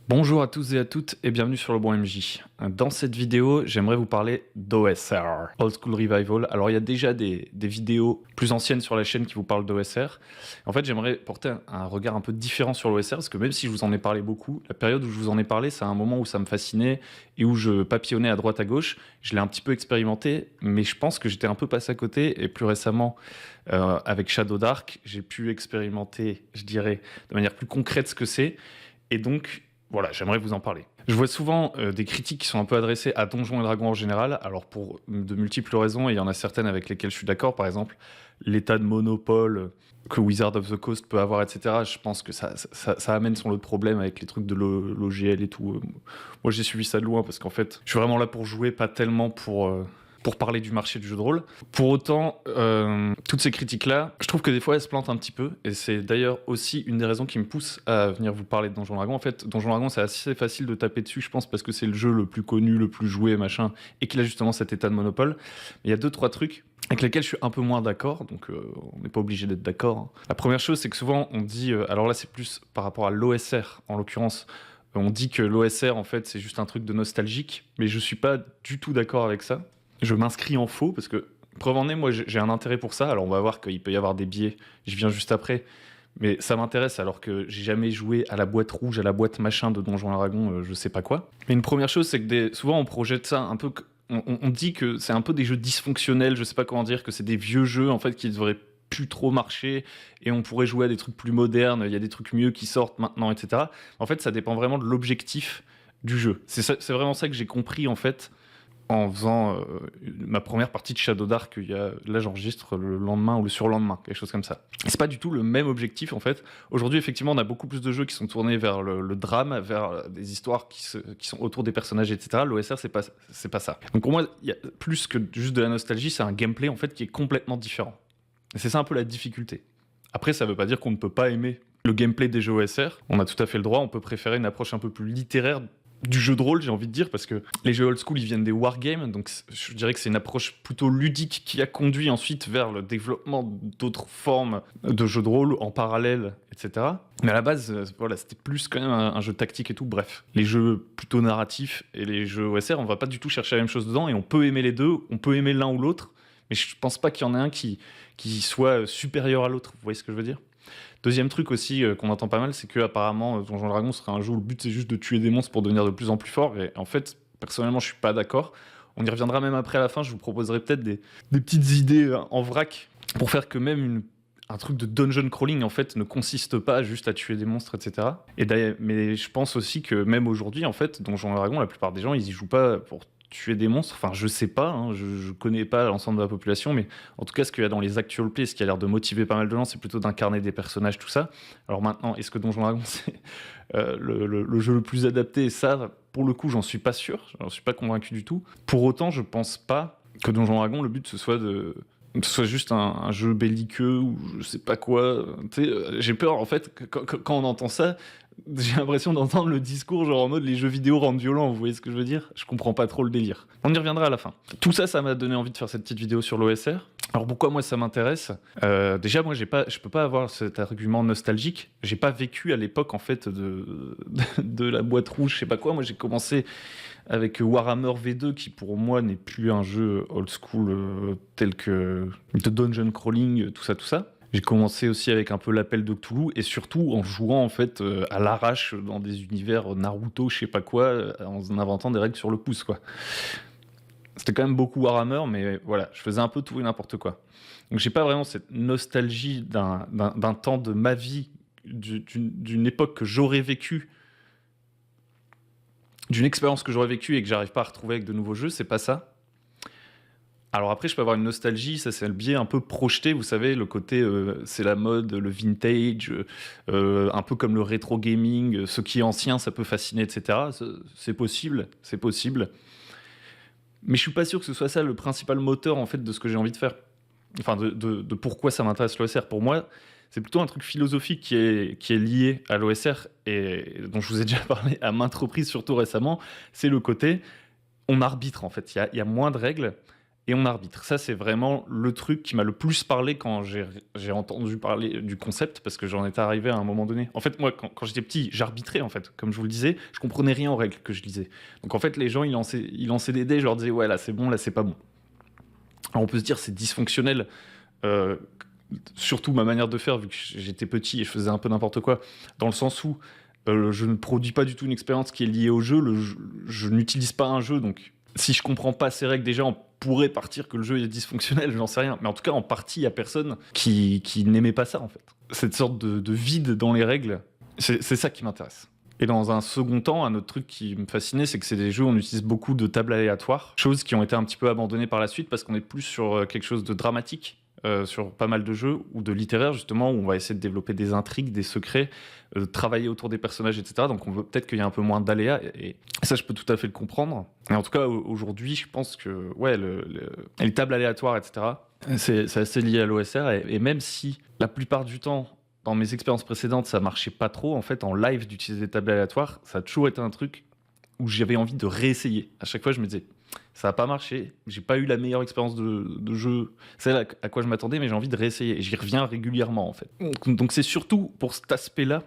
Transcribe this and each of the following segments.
Bonjour à tous et à toutes et bienvenue sur le bon MJ. Dans cette vidéo, j'aimerais vous parler d'OSR, Old School Revival. Alors il y a déjà des vidéos plus anciennes sur la chaîne qui vous parlent d'OSR. En fait, j'aimerais porter un regard un peu différent sur l'OSR parce que même si je vous en ai parlé beaucoup, la période où je vous en ai parlé, c'est un moment où ça me fascinait et où je papillonnais à droite à gauche. Je l'ai un petit peu expérimenté, mais je pense que j'étais un peu passé à côté et plus récemment, avec Shadow Dark, j'ai pu expérimenter, je dirais, de manière plus concrète ce que c'est. Et donc, voilà, j'aimerais vous en parler. Je vois souvent des critiques qui sont un peu adressées à Donjons et Dragons en général, alors pour de multiples raisons, et il y en a certaines avec lesquelles je suis d'accord, par exemple, l'état de monopole que Wizard of the Coast peut avoir, etc. Je pense que ça amène son lot de problèmes avec les trucs de l'OGL et tout. Moi, j'ai suivi ça de loin parce qu'en fait, je suis vraiment là pour jouer, pas tellement pour parler du marché du jeu de rôle. Pour autant, toutes ces critiques-là, je trouve que des fois, elles se plantent un petit peu. Et c'est d'ailleurs aussi une des raisons qui me pousse à venir vous parler de Donjons Dragons. En fait, Donjons Dragons, c'est assez facile de taper dessus, je pense, parce que c'est le jeu le plus connu, le plus joué, machin, et qu'il a justement cet état de monopole. Mais il y a 2-3 trucs avec lesquels je suis un peu moins d'accord, donc on n'est pas obligé d'être d'accord, hein. La première chose, c'est que souvent, on dit... alors là, c'est plus par rapport à l'OSR, en l'occurrence. On dit que l'OSR, en fait, c'est juste un truc de nostalgique, mais je suis pas du tout d'accord avec ça. Je m'inscris en faux parce que, preuve en est, moi j'ai un intérêt pour ça. Alors on va voir qu'il peut y avoir des biais, je viens juste après. Mais ça m'intéresse alors que j'ai jamais joué à la boîte rouge, à la boîte machin de Donjons et Dragons, je sais pas quoi. Mais une première chose, c'est que souvent on projette ça un peu. On dit que c'est un peu des jeux dysfonctionnels, je sais pas comment dire, que c'est des vieux jeux en fait qui devraient plus trop marcher et on pourrait jouer à des trucs plus modernes, il y a des trucs mieux qui sortent maintenant, etc. En fait, ça dépend vraiment de l'objectif du jeu. C'est vraiment ça que j'ai compris en fait en faisant ma première partie de Shadow Dark. Là j'enregistre le lendemain ou le surlendemain, quelque chose comme ça. Et c'est pas du tout le même objectif en fait. Aujourd'hui effectivement on a beaucoup plus de jeux qui sont tournés vers le drame, vers des histoires qui sont autour des personnages, etc. L'OSR c'est pas ça. Donc pour moi il y a plus que juste de la nostalgie, c'est un gameplay en fait qui est complètement différent. Et c'est ça un peu la difficulté. Après ça veut pas dire qu'on ne peut pas aimer le gameplay des jeux OSR, on a tout à fait le droit, on peut préférer une approche un peu plus littéraire du jeu de rôle, j'ai envie de dire, parce que les jeux old school, ils viennent des wargames, donc je dirais que c'est une approche plutôt ludique qui a conduit ensuite vers le développement d'autres formes de jeux de rôle en parallèle, etc. Mais à la base, voilà, c'était plus quand même un jeu tactique et tout, bref. Les jeux plutôt narratifs et les jeux OSR, on va pas du tout chercher la même chose dedans, et on peut aimer les deux, on peut aimer l'un ou l'autre, mais je pense pas qu'il y en ait un qui soit supérieur à l'autre, vous voyez ce que je veux dire ? Deuxième truc aussi qu'on entend pas mal, c'est que apparemment Donjons et Dragons serait un jeu où le but c'est juste de tuer des monstres pour devenir de plus en plus fort. Et en fait, personnellement, je suis pas d'accord. On y reviendra même après à la fin. Je vous proposerai peut-être des petites idées en vrac pour faire que même un truc de dungeon crawling en fait ne consiste pas juste à tuer des monstres, etc. Et d'ailleurs, mais je pense aussi que même aujourd'hui, en fait, Donjons et Dragons, la plupart des gens, ils y jouent pas pour tuer des monstres. Enfin, je sais pas, hein, je connais pas l'ensemble de la population, mais en tout cas, ce qu'il y a dans les actual plays, ce qui a l'air de motiver pas mal de gens, c'est plutôt d'incarner des personnages, tout ça. Alors maintenant, est-ce que Donjons et Dragons, c'est le jeu le plus adapté? Et ça, pour le coup, j'en suis pas sûr, j'en suis pas convaincu du tout. Pour autant, je pense pas que Donjons et Dragons, le but, ce soit juste un jeu belliqueux ou je sais pas quoi. J'ai peur, en fait, quand on entend ça, j'ai l'impression d'entendre le discours genre en mode les jeux vidéo rendent violents, vous voyez ce que je veux dire? Je comprends pas trop le délire. On y reviendra à la fin. Tout ça, ça m'a donné envie de faire cette petite vidéo sur l'OSR. Alors pourquoi moi ça m'intéresse? Déjà moi je peux pas avoir cet argument nostalgique. J'ai pas vécu à l'époque en fait de la boîte rouge, je sais pas quoi. Moi j'ai commencé avec Warhammer V2 qui pour moi n'est plus un jeu old school tel que de dungeon crawling, tout ça. J'ai commencé aussi avec un peu l'appel de Cthulhu et surtout en jouant en fait à l'arrache dans des univers Naruto, je sais pas quoi, en inventant des règles sur le pouce quoi. C'était quand même beaucoup Warhammer, mais voilà, je faisais un peu tout et n'importe quoi. Donc j'ai pas vraiment cette nostalgie d'un temps de ma vie, d'une époque que j'aurais vécue, d'une expérience que j'aurais vécue et que j'arrive pas à retrouver avec de nouveaux jeux, c'est pas ça. Alors après, je peux avoir une nostalgie, ça c'est le biais un peu projeté, vous savez, le côté c'est la mode, le vintage, un peu comme le rétro gaming, ce qui est ancien, ça peut fasciner, etc. C'est possible, c'est possible. Mais je suis pas sûr que ce soit ça le principal moteur en fait de ce que j'ai envie de faire. Enfin, de pourquoi ça m'intéresse l'OSR. Pour moi, c'est plutôt un truc philosophique qui est lié à l'OSR et dont je vous ai déjà parlé à maintes reprises, surtout récemment. C'est le côté, on arbitre en fait. Il y a moins de règles et on arbitre. Ça, c'est vraiment le truc qui m'a le plus parlé quand j'ai entendu parler du concept, parce que j'en étais arrivé à un moment donné. En fait, moi, quand j'étais petit, j'arbitrais, en fait. Comme je vous le disais, je comprenais rien aux règles que je lisais. Donc, en fait, les gens, ils lançaient des dés, je leur disais, ouais, là, c'est bon, là, c'est pas bon. Alors, on peut se dire, c'est dysfonctionnel, euh, surtout ma manière de faire, vu que j'étais petit et je faisais un peu n'importe quoi, dans le sens où je ne produis pas du tout une expérience qui est liée au jeu, je n'utilise pas un jeu, donc si je comprends pas ces règles, déjà on pourrait partir que le jeu est dysfonctionnel, j'en sais rien, mais en tout cas en partie il y a personne qui n'aimait pas ça en fait. Cette sorte de vide dans les règles, c'est ça qui m'intéresse. Et dans un second temps, un autre truc qui me fascinait, c'est que c'est des jeux où on utilise beaucoup de tables aléatoires, choses qui ont été un petit peu abandonnées par la suite parce qu'on est plus sur quelque chose de dramatique, sur pas mal de jeux, ou de littéraire justement, où on va essayer de développer des intrigues, des secrets, travailler autour des personnages, etc. Donc on veut peut-être qu'il y ait un peu moins d'aléas, et ça je peux tout à fait le comprendre. Et en tout cas aujourd'hui, je pense que ouais, les tables aléatoires, etc., c'est assez lié à l'OSR, et même si la plupart du temps, dans mes expériences précédentes, ça marchait pas trop, en fait, en live, d'utiliser des tables aléatoires, ça a toujours été un truc où j'avais envie de réessayer. À chaque fois, je me disais, ça n'a pas marché, j'ai pas eu la meilleure expérience de jeu, celle à quoi je m'attendais, mais j'ai envie de réessayer, et j'y reviens régulièrement, en fait. Donc c'est surtout pour cet aspect-là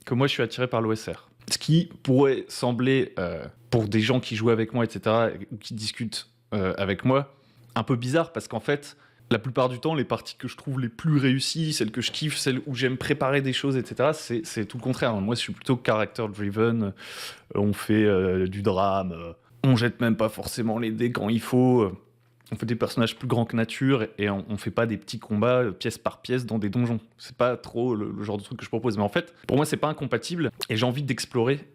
que moi, je suis attiré par l'OSR. Ce qui pourrait sembler, pour des gens qui jouent avec moi, etc., ou qui discutent avec moi, un peu bizarre, parce qu'en fait, la plupart du temps, les parties que je trouve les plus réussies, celles que je kiffe, celles où j'aime préparer des choses, etc., c'est tout le contraire. Moi, je suis plutôt character-driven. On fait du drame. On jette même pas forcément les dés quand il faut. On fait des personnages plus grands que nature, et on fait pas des petits combats pièce par pièce dans des donjons. C'est pas trop le genre de truc que je propose. Mais en fait, pour moi, c'est pas incompatible, et j'ai envie d'explorer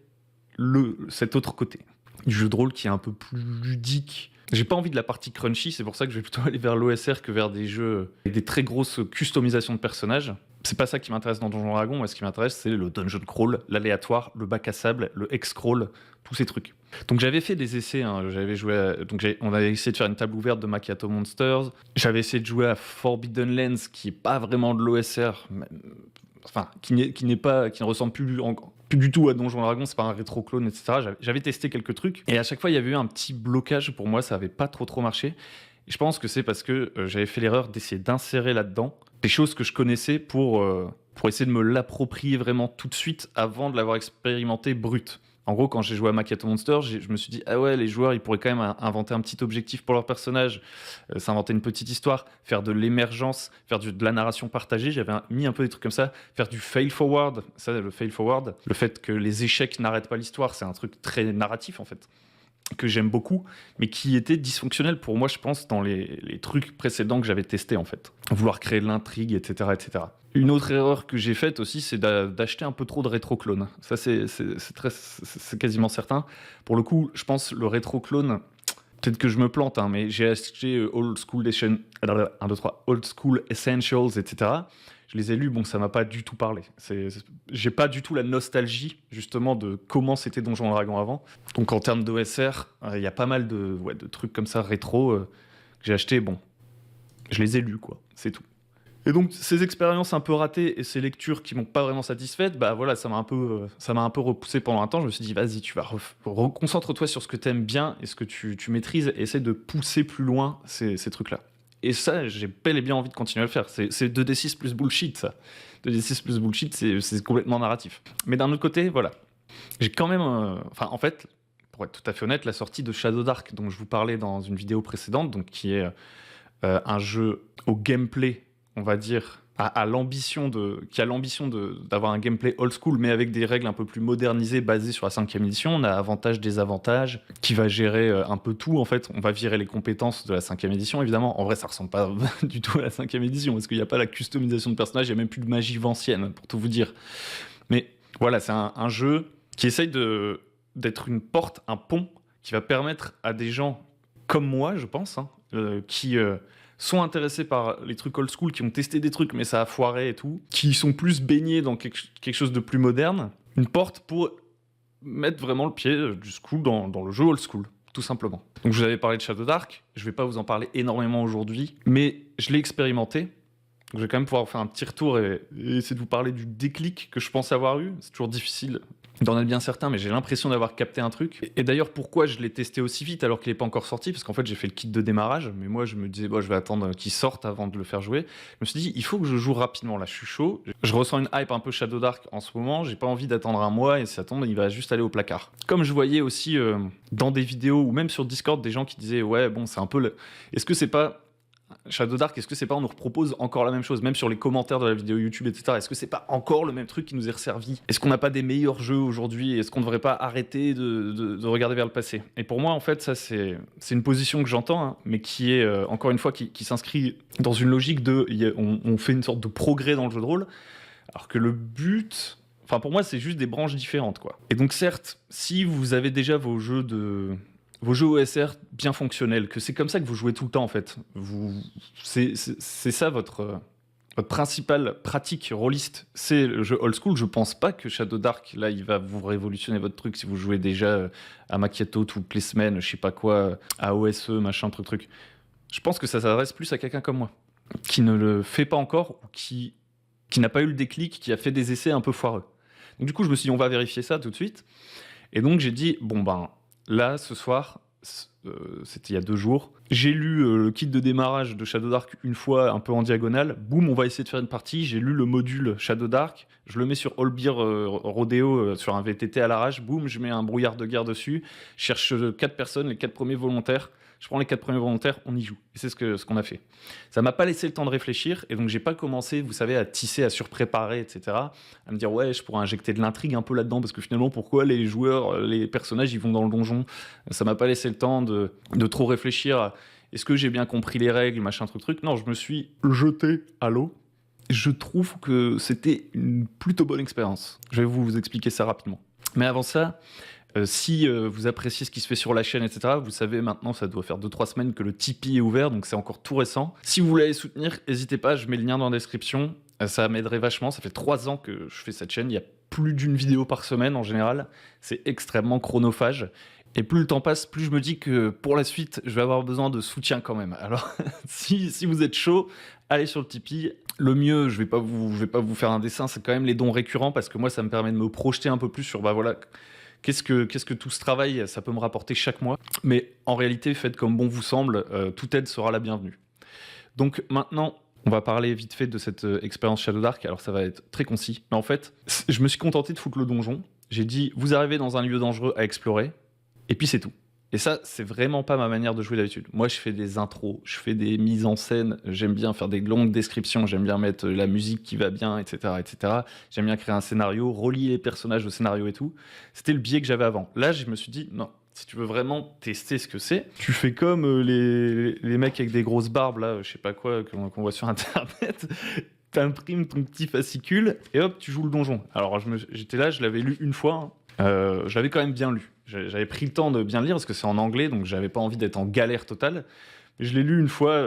cet autre côté du jeu de rôle qui est un peu plus ludique. J'ai pas envie de la partie crunchy, c'est pour ça que je vais plutôt aller vers l'OSR que vers des jeux avec des très grosses customisations de personnages. C'est pas ça qui m'intéresse dans Donjon Dragon. Moi, ce qui m'intéresse, c'est le dungeon crawl, l'aléatoire, le bac à sable, le hex-crawl, tous ces trucs. Donc j'avais fait des essais, hein. On avait essayé de faire une table ouverte de Macchiato Monsters. J'avais essayé de jouer à Forbidden Lands, qui est pas vraiment de l'OSR, enfin, qui ne ressemble plus du tout à Donjon Dragon, c'est pas un rétro-clone, etc. J'avais testé quelques trucs, et à chaque fois, il y avait eu un petit blocage pour moi, ça avait pas trop marché. Et je pense que c'est parce que j'avais fait l'erreur d'essayer d'insérer là-dedans des choses que je connaissais pour essayer de me l'approprier vraiment tout de suite avant de l'avoir expérimenté brut. En gros, quand j'ai joué à Macchiato Monster, je me suis dit, ah ouais, les joueurs, ils pourraient quand même inventer un petit objectif pour leur personnage, s'inventer une petite histoire, faire de l'émergence, faire de la narration partagée. J'avais mis un peu des trucs comme ça, faire du fail forward. Ça, le fail forward, le fait que les échecs n'arrêtent pas l'histoire, c'est un truc très narratif en fait, que j'aime beaucoup, mais qui était dysfonctionnel pour moi, je pense, dans les trucs précédents que j'avais testés, en fait. Vouloir créer de l'intrigue, etc., etc. Une autre erreur que j'ai faite aussi, c'est d'acheter un peu trop de rétro-clones. Ça, c'est quasiment certain. Pour le coup, je pense, le rétro-clone, peut-être que je me plante, hein, mais j'ai acheté Old School Essentials, etc., je les ai lus, bon, ça m'a pas du tout parlé. J'ai pas du tout la nostalgie, justement, de comment c'était Donjon Dragon avant. Donc, en termes d'OSR, il y a pas mal de trucs comme ça, rétro, que j'ai acheté. Bon, je les ai lus, quoi, c'est tout. Et donc, ces expériences un peu ratées et ces lectures qui m'ont pas vraiment satisfaite, bah voilà, ça m'a un peu repoussé pendant un temps. Je me suis dit, vas-y, tu vas reconcentre-toi sur ce que t'aimes bien et ce que tu maîtrises, et essaie de pousser plus loin ces trucs-là. Et ça, j'ai bel et bien envie de continuer à le faire. C'est 2d6 plus bullshit, ça. 2d6 plus bullshit, c'est complètement narratif. Mais d'un autre côté, voilà. J'ai quand même... en fait, pour être tout à fait honnête, la sortie de Shadow Dark, dont je vous parlais dans une vidéo précédente, donc qui est un jeu au gameplay, on va dire, qui a l'ambition d'avoir un gameplay old school, mais avec des règles un peu plus modernisées, basées sur la 5e édition. On a avantages, désavantages, qui va gérer un peu tout, en fait. On va virer les compétences de la 5e édition, évidemment. En vrai, ça ressemble pas du tout à la 5e édition, parce qu'il n'y a pas la customisation de personnages, il n'y a même plus de magie vancienne, pour tout vous dire. Mais voilà, c'est un jeu qui essaye d'être une porte, un pont, qui va permettre à des gens comme moi, je pense, hein, qui... sont intéressés par les trucs old school, qui ont testé des trucs mais ça a foiré et tout, qui sont plus baignés dans quelque chose de plus moderne, une porte pour mettre vraiment le pied du school dans le jeu old school, tout simplement. Donc je vous avais parlé de Shadow Dark, je vais pas vous en parler énormément aujourd'hui, mais je l'ai expérimenté, Donc, je vais quand même pouvoir faire un petit retour et essayer de vous parler du déclic que je pense avoir eu. C'est toujours difficile d'en être bien certain, mais j'ai l'impression d'avoir capté un truc. Et d'ailleurs, pourquoi je l'ai testé aussi vite alors qu'il n'est pas encore sorti? Parce qu'en fait, j'ai fait le kit de démarrage, mais moi, je me disais, bon, je vais attendre qu'il sorte avant de le faire jouer. Je me suis dit, il faut que je joue rapidement. Là, je suis chaud. Je ressens une hype un peu Shadow Dark en ce moment. J'ai pas envie d'attendre un mois et si ça tombe, il va juste aller au placard. Comme je voyais aussi dans des vidéos ou même sur Discord, des gens qui disaient, ouais, bon, c'est un peu le... Est-ce que c'est pas Shadow Dark, est-ce que c'est pas on nous propose encore la même chose, même sur les commentaires de la vidéo YouTube, etc. Est-ce que c'est pas encore le même truc qui nous est resservi? Est-ce qu'on n'a pas des meilleurs jeux aujourd'hui? Est-ce qu'on ne devrait pas arrêter de regarder vers le passé? Et pour moi, en fait, ça c'est une position que j'entends, hein, mais qui est, encore une fois, qui s'inscrit dans une logique de... on fait une sorte de progrès dans le jeu de rôle, alors que le but... Enfin, pour moi, c'est juste des branches différentes, quoi. Et donc, certes, si vous avez déjà vos jeux OSR bien fonctionnels, que c'est comme ça que vous jouez tout le temps en fait. C'est ça votre principale pratique rôliste, c'est le jeu old school. Je pense pas que Shadow Dark, là, il va vous révolutionner votre truc si vous jouez déjà à Macchiato toutes les semaines, je sais pas quoi, à OSE, machin, truc. Je pense que ça s'adresse plus à quelqu'un comme moi, qui ne le fait pas encore, ou qui n'a pas eu le déclic, qui a fait des essais un peu foireux. Donc du coup, je me suis dit, on va vérifier ça tout de suite. Et donc j'ai dit, bon ben, là, ce soir, c'était il y a 2 jours, j'ai lu le kit de démarrage de Shadow Dark une fois, un peu en diagonale. Boum, on va essayer de faire une partie. J'ai lu le module Shadow Dark. Je le mets sur All Beer Rodeo, sur un VTT à l'arrache. Boum, je mets un brouillard de guerre dessus. Je cherche 4 personnes, les 4 premiers volontaires. Je prends les 4 premiers volontaires, on y joue. Et c'est ce qu'on a fait. Ça m'a pas laissé le temps de réfléchir, et donc j'ai pas commencé, vous savez, à tisser, à surpréparer, etc. À me dire, ouais, je pourrais injecter de l'intrigue un peu là-dedans, parce que finalement, pourquoi les joueurs, les personnages, ils vont dans le donjon? Ça m'a pas laissé le temps de trop réfléchir à, est-ce que j'ai bien compris les règles, machin, truc. Non, je me suis jeté à l'eau. Je trouve que c'était une plutôt bonne expérience. Je vais vous expliquer ça rapidement. Mais avant ça... si vous appréciez ce qui se fait sur la chaîne, etc., vous savez maintenant, ça doit faire 2-3 semaines que le Tipeee est ouvert, donc c'est encore tout récent. Si vous voulez aller soutenir, n'hésitez pas, je mets le lien dans la description. Ça m'aiderait vachement, ça fait 3 ans que je fais cette chaîne, il y a plus d'une vidéo par semaine en général. C'est extrêmement chronophage. Et plus le temps passe, plus je me dis que pour la suite, je vais avoir besoin de soutien quand même. Alors, si vous êtes chaud, allez sur le Tipeee. Le mieux, je vais pas vous faire un dessin, c'est quand même les dons récurrents, parce que moi, ça me permet de me projeter un peu plus sur, bah voilà... Qu'est-ce que tout ce travail, ça peut me rapporter chaque mois? Mais en réalité, faites comme bon vous semble, toute aide sera la bienvenue. Donc maintenant, on va parler vite fait de cette expérience Shadow Dark. Alors ça va être très concis, mais en fait, je me suis contenté de foutre le donjon. J'ai dit, vous arrivez dans un lieu dangereux à explorer, et puis c'est tout. Et ça, c'est vraiment pas ma manière de jouer d'habitude. Moi, je fais des intros, je fais des mises en scène, j'aime bien faire des longues descriptions, j'aime bien mettre la musique qui va bien, etc., etc. J'aime bien créer un scénario, relier les personnages au scénario et tout. C'était le biais que j'avais avant. Là, je me suis dit, non, si tu veux vraiment tester ce que c'est, tu fais comme les mecs avec des grosses barbes, là, je sais pas quoi, qu'on voit sur Internet. T'imprimes ton petit fascicule, et hop, tu joues le donjon. Alors, j'étais là, je l'avais lu une fois, je l'avais quand même bien lu. J'avais pris le temps de bien le lire parce que c'est en anglais, donc j'avais pas envie d'être en galère totale. Mais je l'ai lu une fois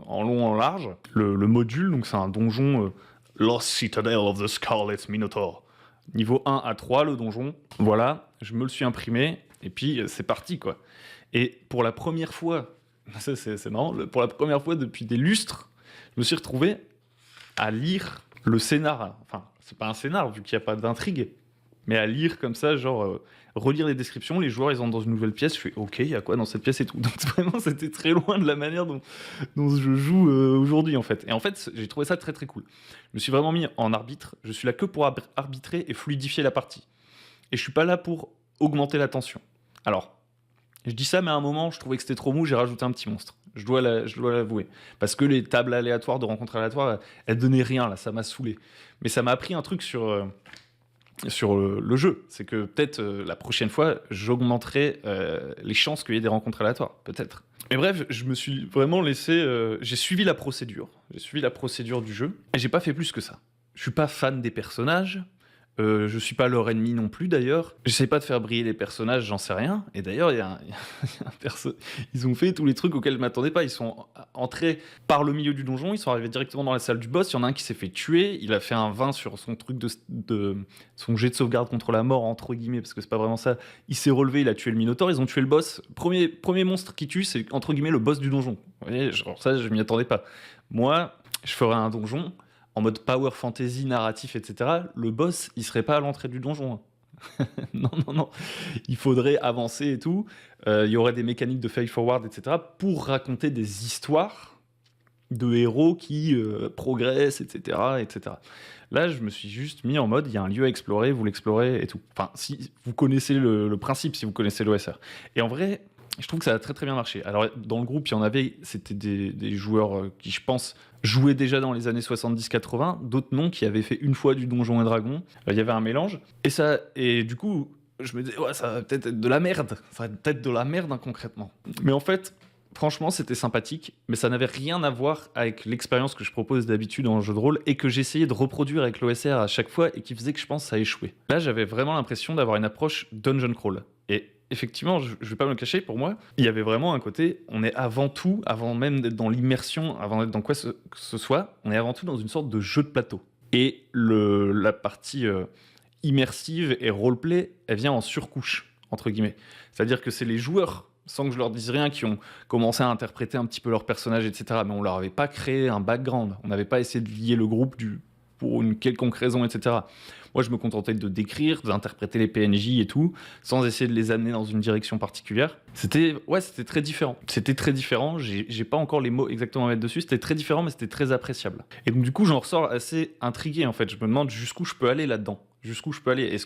en long, en large. Le module, donc c'est un donjon Lost Citadel of the Scarlet Minotaur. Niveau 1 à 3, le donjon. Voilà, je me le suis imprimé, et puis c'est parti, quoi. Et pour la première fois, ça c'est marrant, pour la première fois depuis des lustres, je me suis retrouvé à lire le scénar. Enfin, c'est pas un scénar, vu qu'il n'y a pas d'intrigue, mais à lire comme ça, genre relire les descriptions, les joueurs ils entrent dans une nouvelle pièce, je fais ok, il y a quoi dans cette pièce et tout. Donc vraiment c'était très loin de la manière dont je joue aujourd'hui en fait. Et en fait j'ai trouvé ça très très cool. Je me suis vraiment mis en arbitre, je suis là que pour arbitrer et fluidifier la partie. Et je suis pas là pour augmenter la tension. Alors, je dis ça, mais à un moment je trouvais que c'était trop mou, j'ai rajouté un petit monstre. Je dois l'avouer. Parce que les tables aléatoires de rencontres aléatoires, elles donnaient rien là, ça m'a saoulé. Mais ça m'a appris un truc sur le jeu, c'est que peut-être la prochaine fois, j'augmenterai les chances qu'il y ait des rencontres aléatoires, peut-être. Mais bref, je me suis vraiment laissé... j'ai suivi la procédure du jeu, et j'ai pas fait plus que ça. Je suis pas fan des personnages, je suis pas leur ennemi non plus d'ailleurs. J'essaie pas de faire briller les personnages, j'en sais rien. Et d'ailleurs, il y a un ils ont fait tous les trucs auxquels je m'attendais pas. Ils sont entrés par le milieu du donjon, ils sont arrivés directement dans la salle du boss. Il y en a un qui s'est fait tuer, il a fait un 20 sur son truc son jet de sauvegarde contre la mort, entre guillemets, parce que c'est pas vraiment ça. Il s'est relevé, il a tué le Minotaur, ils ont tué le boss. Premier monstre qui tue, c'est entre guillemets le boss du donjon. Vous voyez, genre ça, je m'y attendais pas. Moi, je ferais un donjon en mode power fantasy, narratif, etc. Le boss, il serait pas à l'entrée du donjon, hein. Non, non, non. Il faudrait avancer et tout. Il y aurait des mécaniques de fail forward, etc. pour raconter des histoires de héros qui progressent, etc., etc. Là, je me suis juste mis en mode, il y a un lieu à explorer, vous l'explorez et tout. Enfin, si vous connaissez le principe, si vous connaissez l'OSR. Et en vrai, je trouve que ça a très très bien marché. Alors, dans le groupe, il y en avait, c'était des joueurs qui, je pense, jouaient déjà dans les années 70-80, d'autres non, qui avaient fait une fois du Donjon et Dragon. Il y avait un mélange. Et du coup, je me disais, ouais, ça va peut-être être de la merde. Ça va peut-être de la merde, hein, concrètement. Mais en fait, franchement, c'était sympathique, mais ça n'avait rien à voir avec l'expérience que je propose d'habitude en jeu de rôle et que j'essayais de reproduire avec l'OSR à chaque fois et qui faisait que je pense que ça a échoué. Là, j'avais vraiment l'impression d'avoir une approche dungeon crawl. Et effectivement, je vais pas me le cacher, pour moi, il y avait vraiment un côté, on est avant tout, avant même d'être dans l'immersion, avant d'être dans quoi que ce soit, on est avant tout dans une sorte de jeu de plateau. Et la partie immersive et roleplay, elle vient en surcouche, entre guillemets. C'est-à-dire que c'est les joueurs, sans que je leur dise rien, qui ont commencé à interpréter un petit peu leur personnage, etc. Mais on leur avait pas créé un background. On n'avait pas essayé de lier le groupe pour une quelconque raison, etc. Moi, je me contentais de décrire, d'interpréter les PNJ et tout, sans essayer de les amener dans une direction particulière. C'était très différent. C'était très différent. J'ai pas encore les mots exactement à mettre dessus. C'était très différent, mais c'était très appréciable. Et donc, du coup, j'en ressors assez intrigué, en fait. Je me demande jusqu'où je peux aller là-dedans. Jusqu'où je peux aller. Est-ce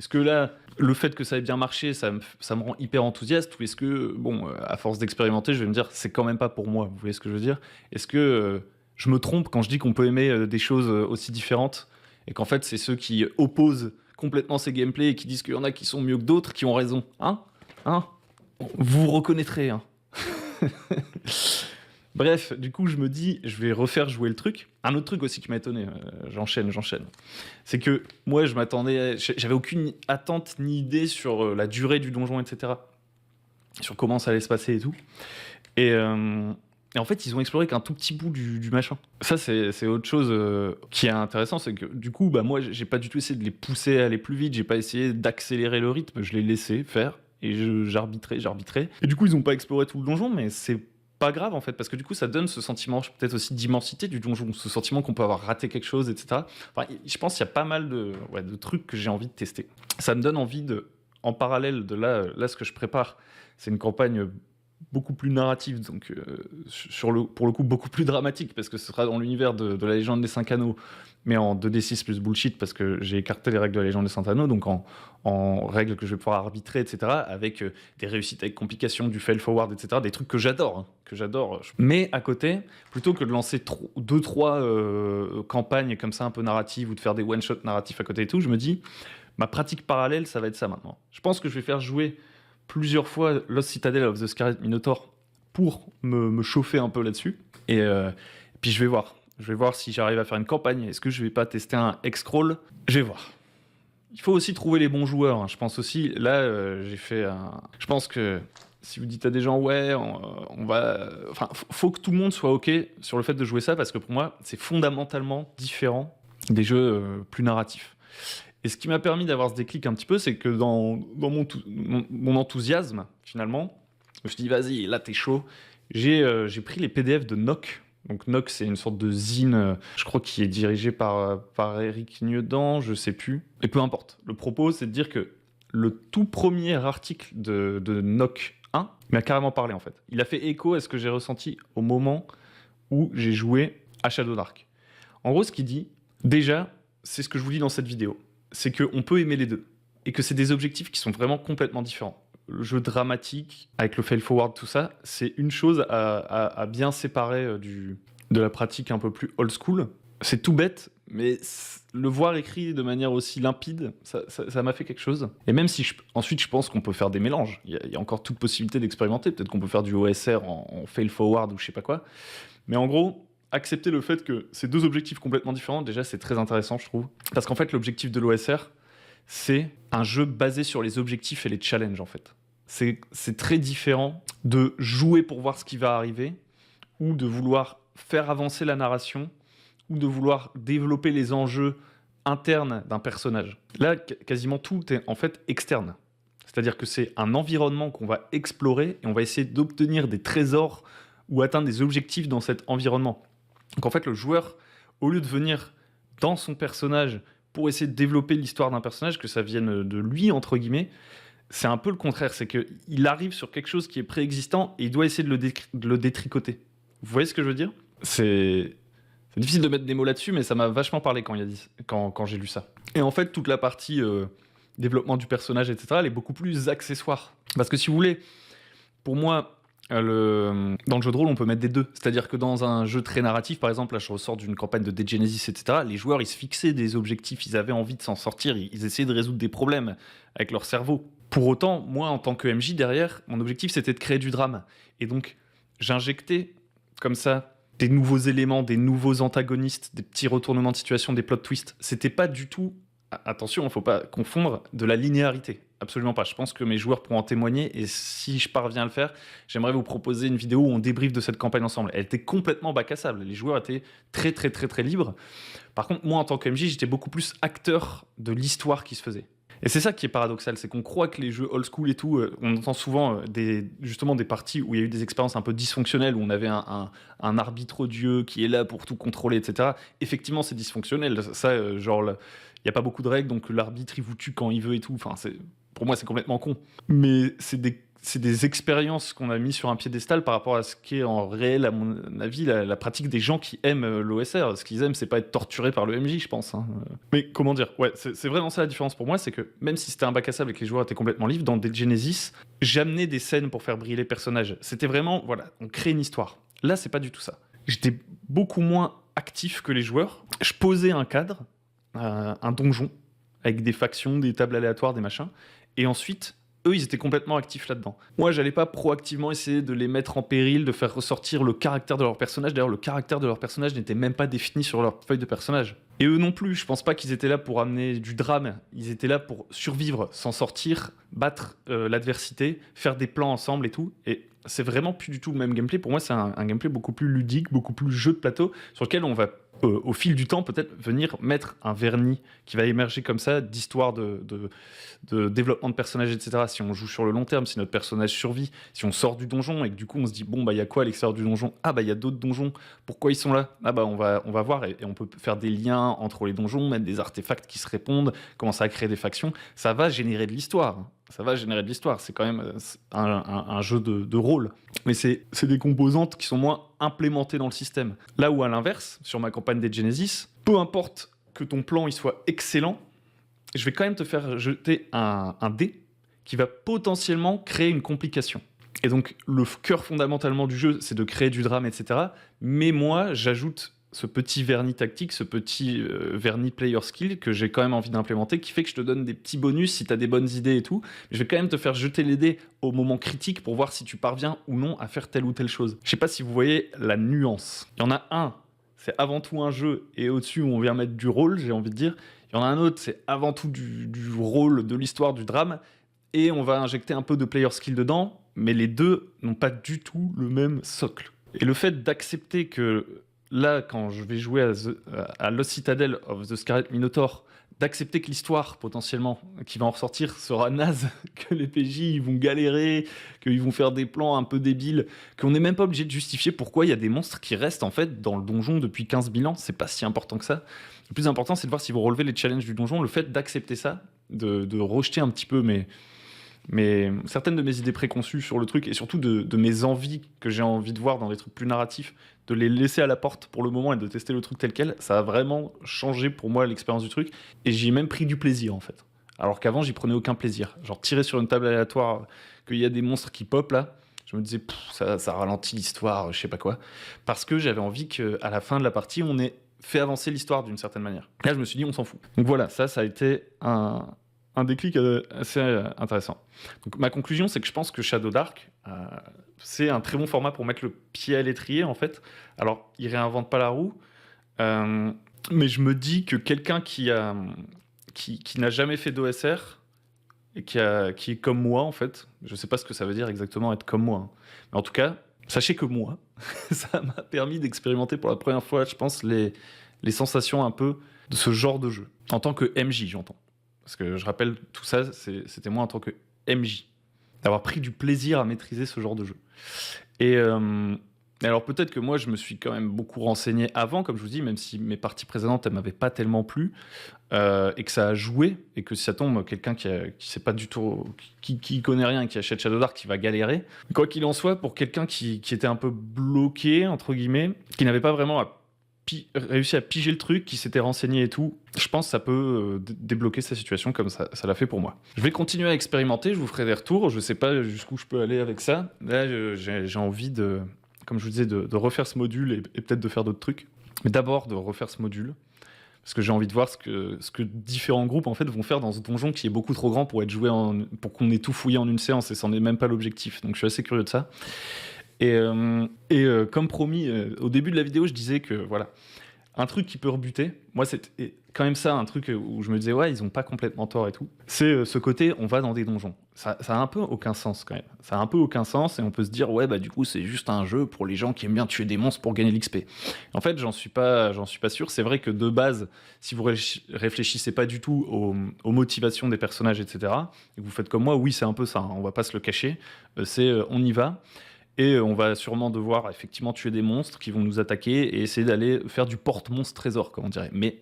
que là, le fait que ça ait bien marché, ça me rend hyper enthousiaste, ou est-ce que, bon, à force d'expérimenter, je vais me dire, c'est quand même pas pour moi. Vous voyez ce que je veux dire? Est-ce que je me trompe quand je dis qu'on peut aimer des choses aussi différentes, et qu'en fait, c'est ceux qui opposent complètement ces gameplays et qui disent qu'il y en a qui sont mieux que d'autres qui ont raison? Hein? Vous reconnaîtrez, hein. Bref, du coup, je me dis, je vais refaire jouer le truc. Un autre truc aussi qui m'a étonné, j'enchaîne. C'est que moi, je m'attendais, j'avais aucune attente ni idée sur la durée du donjon, etc. Sur comment ça allait se passer et tout. Et en fait, ils ont exploré qu'un tout petit bout du machin. Ça, c'est autre chose qui est intéressant, c'est que du coup, bah, moi, j'ai pas du tout essayé de les pousser à aller plus vite, j'ai pas essayé d'accélérer le rythme, je les laissais faire, et j'arbitrais. Et du coup, ils ont pas exploré tout le donjon, mais c'est pas grave en fait, parce que du coup, ça donne ce sentiment peut-être aussi d'immensité du donjon, ce sentiment qu'on peut avoir raté quelque chose, etc. Enfin, je pense qu'il y a pas mal de trucs que j'ai envie de tester. Ça me donne envie en parallèle de là ce que je prépare, c'est une campagne beaucoup plus narrative, donc pour le coup beaucoup plus dramatique, parce que ce sera dans l'univers de la légende des 5 anneaux, mais en 2d6 plus bullshit, parce que j'ai écarté les règles de la légende des 5 anneaux, donc en règles que je vais pouvoir arbitrer, etc., avec des réussites avec complications, du fail forward, etc., des trucs que j'adore, hein, que j'adore. Mais à côté, plutôt que de lancer 2-3 campagnes comme ça un peu narratives, ou de faire des one-shot narratifs à côté et tout, je me dis, ma pratique parallèle, ça va être ça maintenant. Je pense que je vais faire jouer plusieurs fois Lost Citadel of the Scarlet Minotaur pour me chauffer un peu là-dessus. Et puis je vais voir. Je vais voir si j'arrive à faire une campagne. Est-ce que je vais pas tester un X-Crawl? Je vais voir. Il faut aussi trouver les bons joueurs, hein. Je pense aussi, là, j'ai fait un... Je pense que si vous dites à des gens, ouais, on va... Enfin, faut que tout le monde soit OK sur le fait de jouer ça, parce que pour moi, c'est fondamentalement différent des jeux plus narratifs. Et ce qui m'a permis d'avoir ce déclic un petit peu, c'est que dans mon enthousiasme, finalement, je me suis dit, vas-y, là, t'es chaud. J'ai pris les PDF de Nock. Donc Nock, c'est une sorte de zine, je crois, qui est dirigé par Eric Nieudant, je sais plus. Et peu importe. Le propos, c'est de dire que le tout premier article de Nock 1 m'a carrément parlé, en fait. Il a fait écho à ce que j'ai ressenti au moment où j'ai joué à Shadow Dark. En gros, ce qu'il dit, déjà, c'est ce que je vous dis dans cette vidéo, c'est qu'on peut aimer les deux, et que c'est des objectifs qui sont vraiment complètement différents. Le jeu dramatique, avec le fail forward, tout ça, c'est une chose à bien séparer de la pratique un peu plus old school. C'est tout bête, mais le voir écrit de manière aussi limpide, ça m'a fait quelque chose. Et même si ensuite je pense qu'on peut faire des mélanges, il y a encore toute possibilité d'expérimenter, peut-être qu'on peut faire du OSR en fail forward ou je sais pas quoi. Mais en gros, accepter le fait que c'est deux objectifs complètement différents, déjà c'est très intéressant je trouve. Parce qu'en fait l'objectif de l'OSR, c'est un jeu basé sur les objectifs et les challenges en fait. C'est très différent de jouer pour voir ce qui va arriver, ou de vouloir faire avancer la narration, ou de vouloir développer les enjeux internes d'un personnage. Là, quasiment tout est en fait externe. C'est-à-dire que c'est un environnement qu'on va explorer et on va essayer d'obtenir des trésors ou atteindre des objectifs dans cet environnement. Donc en fait, le joueur, au lieu de venir dans son personnage pour essayer de développer l'histoire d'un personnage, que ça vienne de lui, entre guillemets, c'est un peu le contraire. C'est qu'il arrive sur quelque chose qui est préexistant et il doit essayer de le détricoter. Vous voyez ce que je veux dire? C'est difficile de mettre des mots là-dessus, mais ça m'a vachement parlé quand j'ai lu ça. Et en fait, toute la partie développement du personnage, etc., elle est beaucoup plus accessoire. Parce que si vous voulez, pour moi, dans le jeu de rôle, on peut mettre des deux. C'est-à-dire que dans un jeu très narratif, par exemple, là je ressors d'une campagne de Dead Genesis, etc., les joueurs, ils se fixaient des objectifs, ils avaient envie de s'en sortir, ils essayaient de résoudre des problèmes avec leur cerveau. Pour autant, moi, en tant que MJ, derrière, mon objectif, c'était de créer du drame. Et donc, j'injectais, comme ça, des nouveaux éléments, des nouveaux antagonistes, des petits retournements de situation, des plot twists. C'était pas du tout, attention, il ne faut pas confondre, de la linéarité. Absolument pas. Je pense que mes joueurs pourront en témoigner et si je parviens à le faire, j'aimerais vous proposer une vidéo où on débriefe de cette campagne ensemble. Elle était complètement bac à sable. Les joueurs étaient très, très, très, très libres. Par contre, moi, en tant que MJ, j'étais beaucoup plus acteur de l'histoire qui se faisait. Et c'est ça qui est paradoxal, c'est qu'on croit que les jeux old school et tout, on entend souvent justement des parties où il y a eu des expériences un peu dysfonctionnelles, où on avait un arbitre odieux qui est là pour tout contrôler, etc. Effectivement, c'est dysfonctionnel. Ça, genre, il n'y a pas beaucoup de règles, donc l'arbitre, il vous tue quand il veut et tout. Enfin, pour moi, c'est complètement con. Mais c'est des expériences qu'on a mis sur un piédestal par rapport à ce qu'est en réel, à mon avis, la pratique des gens qui aiment l'OSR. Ce qu'ils aiment, c'est pas être torturé par le MJ, je pense. Hein. Mais comment dire? Ouais, c'est vraiment ça la différence pour moi, c'est que même si c'était un bac à sable et que les joueurs étaient complètement libres, dans Dead Genesis, j'amenais des scènes pour faire briller les personnages. C'était vraiment, voilà, on crée une histoire. Là, c'est pas du tout ça. J'étais beaucoup moins actif que les joueurs. Je posais un cadre, un donjon, avec des factions, des tables aléatoires, des machins, et ensuite, eux, ils étaient complètement actifs là-dedans. Moi, j'allais pas proactivement essayer de les mettre en péril, de faire ressortir le caractère de leur personnage. D'ailleurs, le caractère de leur personnage n'était même pas défini sur leur feuille de personnage. Et eux non plus, je pense pas qu'ils étaient là pour amener du drame. Ils étaient là pour survivre, s'en sortir, battre l'adversité, faire des plans ensemble et tout. Et c'est vraiment plus du tout le même gameplay. Pour moi, c'est un gameplay beaucoup plus ludique, beaucoup plus jeu de plateau, sur lequel on va au fil du temps, peut-être venir mettre un vernis qui va émerger comme ça, d'histoire de développement de personnages, etc. Si on joue sur le long terme, si notre personnage survit, si on sort du donjon et que du coup on se dit, bon, bah il y a quoi à l'extérieur du donjon? Ah, bah il y a d'autres donjons, pourquoi ils sont là? Ah, bah on va voir et on peut faire des liens entre les donjons, mettre des artefacts qui se répondent, commencer à créer des factions. Ça va générer de l'histoire. Ça va générer de l'histoire. C'est quand même un jeu de rôle. Mais c'est des composantes qui sont moins implémentées dans le système. Là où, à l'inverse, sur ma campagne des Genesis, peu importe que ton plan il soit excellent, je vais quand même te faire jeter un dé qui va potentiellement créer une complication. Et donc, le cœur fondamentalement du jeu, c'est de créer du drame, etc. Mais moi, j'ajoute ce petit vernis tactique, ce petit vernis player skill que j'ai quand même envie d'implémenter, qui fait que je te donne des petits bonus si tu as des bonnes idées et tout. Mais je vais quand même te faire jeter les dés au moment critique pour voir si tu parviens ou non à faire telle ou telle chose. Je sais pas si vous voyez la nuance. Il y en a un, c'est avant tout un jeu, et au-dessus on vient mettre du rôle, j'ai envie de dire. Il y en a un autre, c'est avant tout du rôle, de l'histoire, du drame, et on va injecter un peu de player skill dedans, mais les deux n'ont pas du tout le même socle. Et le fait d'accepter que là, quand je vais jouer à Lost Citadel of the Scarlet Minotaur, d'accepter que l'histoire, potentiellement, qui va en ressortir, sera naze, que les PJ ils vont galérer, qu'ils vont faire des plans un peu débiles, qu'on n'est même pas obligé de justifier pourquoi il y a des monstres qui restent en fait dans le donjon depuis 15 000 ans, c'est pas si important que ça. Le plus important, c'est de voir si vous relevez les challenges du donjon, le fait d'accepter ça, de rejeter un petit peu mais certaines de mes idées préconçues sur le truc et surtout de mes envies que j'ai envie de voir dans des trucs plus narratifs, de les laisser à la porte pour le moment et de tester le truc tel quel, ça a vraiment changé pour moi l'expérience du truc et j'y ai même pris du plaisir en fait. Alors qu'avant j'y prenais aucun plaisir. Genre tirer sur une table aléatoire, qu'il y a des monstres qui pop là, je me disais ça ralentit l'histoire, je sais pas quoi. Parce que j'avais envie qu'à la fin de la partie on ait fait avancer l'histoire d'une certaine manière. Là je me suis dit on s'en fout. Donc voilà, ça a été un déclic assez intéressant. Donc, ma conclusion, c'est que je pense que Shadow Dark, c'est un très bon format pour mettre le pied à l'étrier, en fait. Alors, il réinvente pas la roue, mais je me dis que quelqu'un qui n'a jamais fait d'OSR, et qui est comme moi, en fait, je sais pas ce que ça veut dire exactement être comme moi, hein. Mais en tout cas, sachez que moi, ça m'a permis d'expérimenter pour la première fois, je pense, les sensations un peu de ce genre de jeu. En tant que MJ, j'entends. Parce que je rappelle, tout ça, c'était moi en tant que MJ. D'avoir pris du plaisir à maîtriser ce genre de jeu. Et Mais alors peut-être que moi je me suis quand même beaucoup renseigné avant, comme je vous dis, même si mes parties précédentes elles m'avaient pas tellement plu, et que ça a joué, et que si ça tombe, quelqu'un qui sait pas du tout, qui connaît rien, qui achète Shadow Dark, qui va galérer. Quoi qu'il en soit, pour quelqu'un qui était un peu bloqué, entre guillemets, qui n'avait pas vraiment réussi à piger le truc, qui s'était renseigné et tout, je pense que ça peut débloquer sa situation comme ça l'a fait pour moi. Je vais continuer à expérimenter, je vous ferai des retours, je sais pas jusqu'où je peux aller avec ça. Là, j'ai envie de, comme je vous disais, de refaire ce module et peut-être de faire d'autres trucs. Mais d'abord de refaire ce module, parce que j'ai envie de voir ce que différents groupes en fait vont faire dans ce donjon qui est beaucoup trop grand pour être joué pour qu'on ait tout fouillé en une séance, et ça n'est même pas l'objectif. Donc je suis assez curieux de ça. Et comme promis, au début de la vidéo, je disais que voilà, un truc qui peut rebuter, moi c'était quand même ça, un truc où je me disais ouais, ils ont pas complètement tort et tout, c'est ce côté on va dans des donjons. Ça a un peu aucun sens quand même. Ça a un peu aucun sens, et on peut se dire ouais bah du coup c'est juste un jeu pour les gens qui aiment bien tuer des monstres pour gagner l'XP. En fait j'en suis pas sûr. C'est vrai que de base, si vous réfléchissez pas du tout aux motivations des personnages, etc., et que vous faites comme moi, oui c'est un peu ça, hein, on va pas se le cacher, c'est on y va. Et on va sûrement devoir effectivement tuer des monstres qui vont nous attaquer et essayer d'aller faire du porte-monstre trésor, comme on dirait. Mais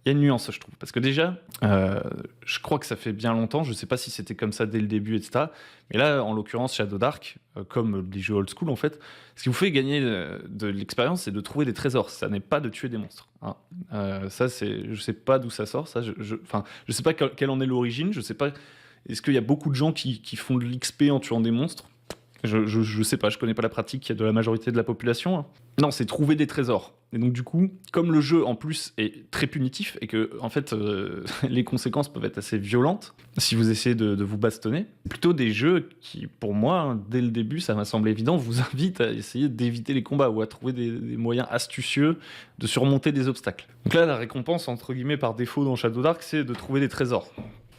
il y a une nuance, je trouve. Parce que déjà, je crois que ça fait bien longtemps, je sais pas si c'était comme ça dès le début, etc. Mais là, en l'occurrence, Shadow Dark, comme les jeux old school, en fait, ce qui vous fait gagner de l'expérience, c'est de trouver des trésors. Ça n'est pas de tuer des monstres, hein. Ça, je sais pas d'où ça sort. Ça, enfin, je sais pas quelle en est l'origine. Je sais pas. Est-ce qu'il y a beaucoup de gens qui font de l'XP en tuant des monstres? Je sais pas, je connais pas la pratique de la majorité de la population, hein. Non, c'est trouver des trésors. Et donc du coup, comme le jeu en plus est très punitif et que en fait les conséquences peuvent être assez violentes si vous essayez de vous bastonner, plutôt des jeux qui, pour moi, hein, dès le début, ça m'a semblé évident, vous invitent à essayer d'éviter les combats ou à trouver des moyens astucieux de surmonter des obstacles. Donc là, la récompense entre guillemets par défaut dans Shadow Dark, c'est de trouver des trésors.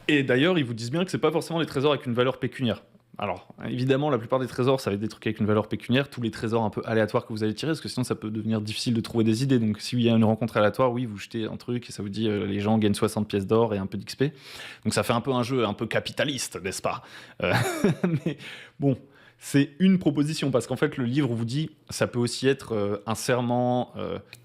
Et d'ailleurs, ils vous disent bien que c'est pas forcément des trésors avec une valeur pécuniaire. Alors, évidemment, la plupart des trésors, ça va être des trucs avec une valeur pécuniaire, tous les trésors un peu aléatoires que vous allez tirer, parce que sinon ça peut devenir difficile de trouver des idées. Donc s'il y a une rencontre aléatoire, oui, vous jetez un truc et ça vous dit les gens gagnent 60 pièces d'or et un peu d'XP. Donc ça fait un peu un jeu un peu capitaliste, n'est-ce pas? Mais bon, c'est une proposition, parce qu'en fait le livre vous dit ça peut aussi être un serment,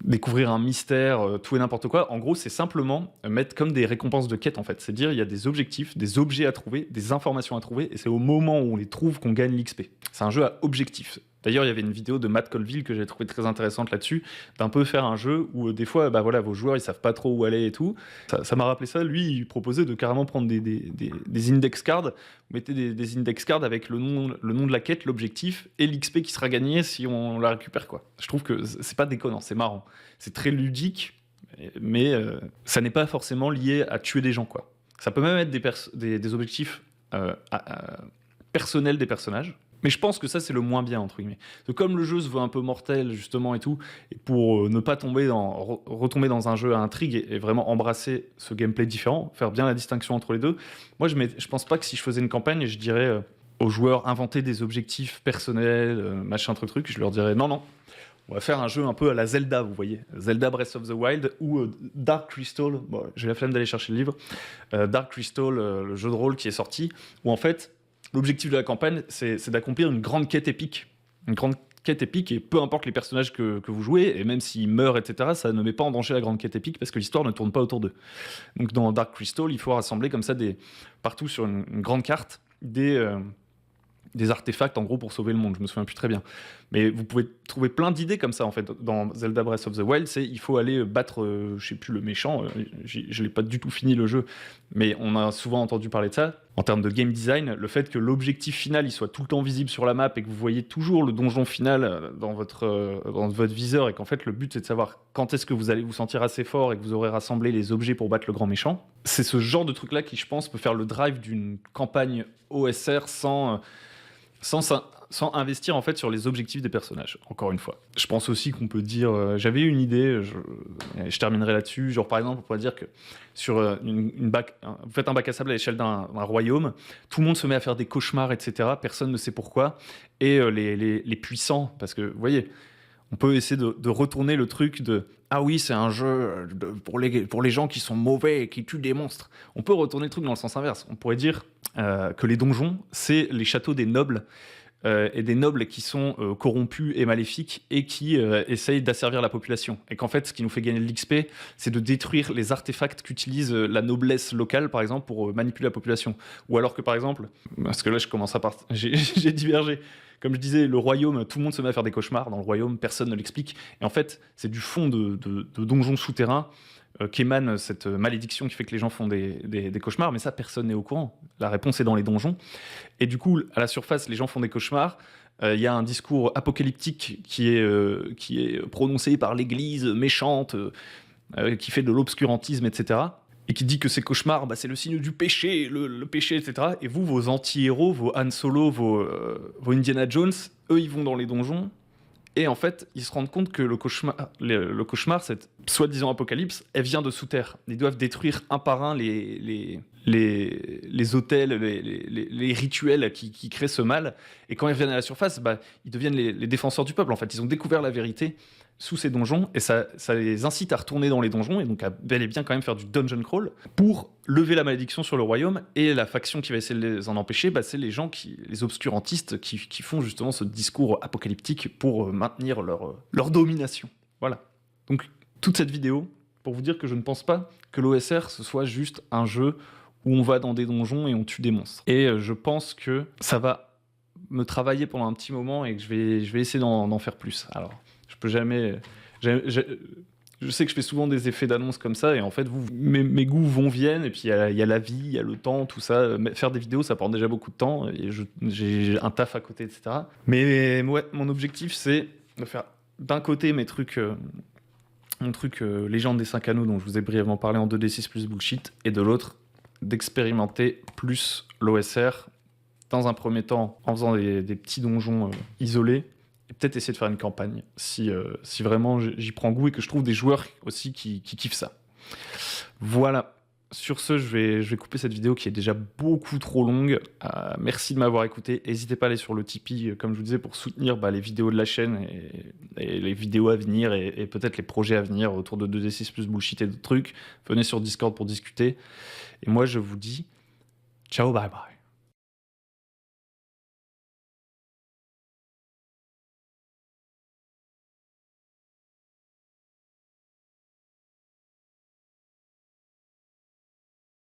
découvrir un mystère, tout et n'importe quoi. En gros, c'est simplement mettre comme des récompenses de quête en fait. C'est dire il y a des objectifs, des objets à trouver, des informations à trouver, et c'est au moment où on les trouve qu'on gagne l'XP. C'est un jeu à objectifs. D'ailleurs, il y avait une vidéo de Matt Colville que j'ai trouvé très intéressante là-dessus, d'un peu faire un jeu où des fois, bah voilà, vos joueurs ils savent pas trop où aller et tout. Ça m'a rappelé ça. Lui, il proposait de carrément prendre des index cards. Vous mettez des index cards avec le nom de la quête, l'objectif et l'XP qui sera gagné si on la récupère, quoi. Je trouve que c'est pas déconnant, c'est marrant, c'est très ludique, mais ça n'est pas forcément lié à tuer des gens, quoi. Ça peut même être des objectifs personnels des personnages. Mais je pense que ça, c'est le moins bien, entre guillemets. Parce que comme le jeu se veut un peu mortel, justement, et tout, et pour ne pas retomber dans un jeu à intrigue et vraiment embrasser ce gameplay différent, faire bien la distinction entre les deux, moi, je pense pas que si je faisais une campagne, je dirais aux joueurs, inventer des objectifs personnels, machin, truc, je leur dirais non, on va faire un jeu un peu à la Zelda, vous voyez. Zelda Breath of the Wild ou Dark Crystal, bon, j'ai la flemme d'aller chercher le livre, Dark Crystal, le jeu de rôle qui est sorti, où en fait, l'objectif de la campagne, c'est d'accomplir une grande quête épique. Une grande quête épique, et peu importe les personnages que vous jouez, et même s'ils meurent, etc., ça ne met pas en danger la grande quête épique, parce que l'histoire ne tourne pas autour d'eux. Donc dans Dark Crystal, il faut rassembler comme ça partout sur une grande carte des artefacts, en gros, pour sauver le monde. Je me souviens plus très bien. Mais vous pouvez trouver plein d'idées comme ça, en fait. Dans Zelda Breath of the Wild, il faut aller battre, je sais plus, le méchant. Je l'ai pas du tout fini, le jeu. Mais on a souvent entendu parler de ça. En termes de game design, le fait que l'objectif final, il soit tout le temps visible sur la map et que vous voyez toujours le donjon final dans votre viseur, et qu'en fait, le but, c'est de savoir quand est-ce que vous allez vous sentir assez fort et que vous aurez rassemblé les objets pour battre le grand méchant. C'est ce genre de truc-là qui, je pense, peut faire le drive d'une campagne OSR sans investir en fait sur les objectifs des personnages, encore une fois. Je pense aussi qu'on peut dire, j'avais une idée, je terminerai là-dessus, genre par exemple on pourrait dire que sur vous faites un bac à sable à l'échelle d'un royaume, tout le monde se met à faire des cauchemars, etc., personne ne sait pourquoi, et les puissants, parce que vous voyez, on peut essayer de retourner le truc de « Ah oui, c'est un jeu pour les gens qui sont mauvais et qui tuent des monstres ». On peut retourner le truc dans le sens inverse. On pourrait dire que les donjons, c'est les châteaux des nobles et des nobles qui sont corrompus et maléfiques et qui essayent d'asservir la population. Et qu'en fait, ce qui nous fait gagner de l'XP, c'est de détruire les artefacts qu'utilise la noblesse locale, par exemple, pour manipuler la population. Ou alors que, par exemple, parce que là, je commence à partir... j'ai divergé. Comme je disais, le royaume, tout le monde se met à faire des cauchemars dans le royaume, personne ne l'explique. Et en fait, c'est du fond de donjons souterrains qu'émane cette malédiction qui fait que les gens font des cauchemars, mais ça, personne n'est au courant. La réponse est dans les donjons. Et du coup, à la surface, les gens font des cauchemars. Il y a un discours apocalyptique qui est prononcé par l'Église méchante, qui fait de l'obscurantisme, etc. Et qui dit que ces cauchemars, bah, c'est le signe du péché, le péché, etc. Et vous, vos anti-héros, vos Han Solo, vos Indiana Jones, eux, ils vont dans les donjons. Et en fait, ils se rendent compte que le cauchemar, cette soi-disant apocalypse, elle vient de sous terre. Ils doivent détruire un par un les hôtels, les rituels qui créent ce mal. Et quand ils reviennent à la surface, bah, ils deviennent les défenseurs du peuple. En fait, ils ont découvert la vérité sous ces donjons et ça les incite à retourner dans les donjons et donc à bel et bien quand même faire du dungeon crawl pour lever la malédiction sur le royaume. Et la faction qui va essayer de les en empêcher, bah, c'est les gens, les obscurantistes qui font justement ce discours apocalyptique pour maintenir leur domination. Voilà. Donc toute cette vidéo pour vous dire que je ne pense pas que l'OSR ce soit juste un jeu où on va dans des donjons et on tue des monstres. Et je pense que ça va me travailler pendant un petit moment et que je vais essayer d'en faire plus. Alors, je peux jamais... Je sais que je fais souvent des effets d'annonce comme ça, et en fait, mes goûts viennent, et puis il y a la vie, il y a le temps, tout ça. Faire des vidéos, ça prend déjà beaucoup de temps, et j'ai un taf à côté, etc. Mais ouais, mon objectif, c'est de faire d'un côté mon truc Légende des 5 anneaux, dont je vous ai brièvement parlé en 2D6 plus bullshit, et de l'autre, d'expérimenter plus l'OSR, dans un premier temps, en faisant des petits donjons isolés, et peut-être essayer de faire une campagne, si vraiment j'y prends goût et que je trouve des joueurs aussi qui kiffent ça. Voilà. Sur ce, je vais couper cette vidéo qui est déjà beaucoup trop longue. Merci de m'avoir écouté. N'hésitez pas à aller sur le Tipeee, comme je vous disais, pour soutenir les vidéos de la chaîne et les vidéos à venir et peut-être les projets à venir autour de 2D6 plus bullshit et d'autres trucs. Venez sur Discord pour discuter. Et moi, je vous dis ciao, bye bye.